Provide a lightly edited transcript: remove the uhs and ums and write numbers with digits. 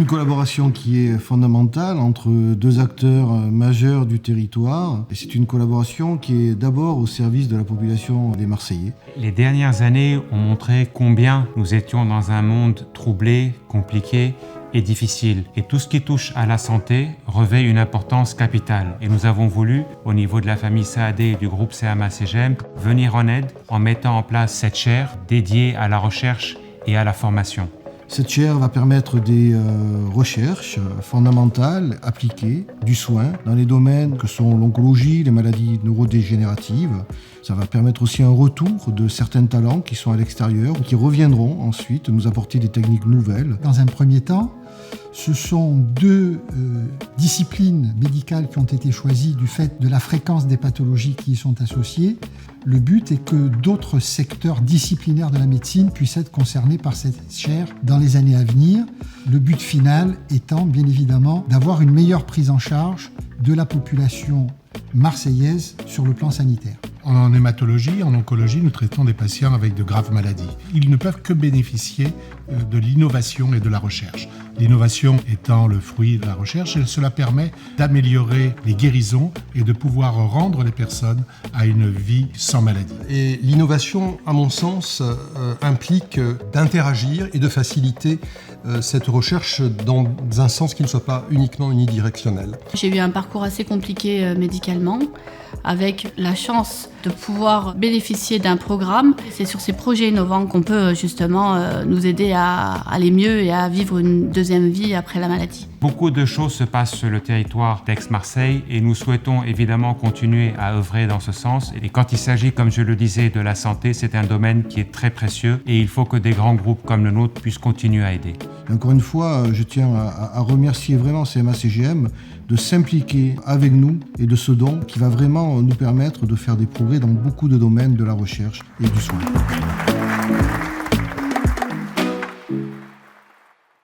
une collaboration qui est fondamentale entre deux acteurs majeurs du territoire. Et c'est une collaboration qui est d'abord au service de la population des Marseillais. Les dernières années ont montré combien nous étions dans un monde troublé, compliqué et difficile. Et tout ce qui touche à la santé revêt une importance capitale. Et nous avons voulu, au niveau de la famille Saadé et du groupe CMA-CGM, venir en aide en mettant en place cette chaire dédiée à la recherche et à la formation. Cette chaire va permettre des recherches fondamentales, appliquées, du soin dans les domaines que sont l'oncologie, les maladies neurodégénératives. Ça va permettre aussi un retour de certains talents qui sont à l'extérieur, qui reviendront ensuite nous apporter des techniques nouvelles. Dans un premier temps, ce sont deux disciplines médicales qui ont été choisies du fait de la fréquence des pathologies qui y sont associées. Le but est que d'autres secteurs disciplinaires de la médecine puissent être concernés par cette chaire dans les années à venir. Le but final étant, bien évidemment, d'avoir une meilleure prise en charge de la population marseillaise sur le plan sanitaire. En hématologie, en oncologie, nous traitons des patients avec de graves maladies. Ils ne peuvent que bénéficier de l'innovation et de la recherche. L'innovation étant le fruit de la recherche, et cela permet d'améliorer les guérisons et de pouvoir rendre les personnes à une vie sans maladie. Et l'innovation, à mon sens, implique d'interagir et de faciliter cette recherche dans un sens qui ne soit pas uniquement unidirectionnel. J'ai eu un parcours assez compliqué médicalement, avec la chance de pouvoir bénéficier d'un programme. C'est sur ces projets innovants qu'on peut justement nous aider à aller mieux et à vivre une deuxième vie après la maladie. Beaucoup de choses se passent sur le territoire d'Aix-Marseille et nous souhaitons évidemment continuer à œuvrer dans ce sens. Et quand il s'agit, comme je le disais, de la santé, c'est un domaine qui est très précieux et il faut que des grands groupes comme le nôtre puissent continuer à aider. Encore une fois, je tiens à remercier vraiment CMA-CGM de s'impliquer avec nous et de ce don qui va vraiment nous permettre de faire des progrès dans beaucoup de domaines de la recherche et du soin.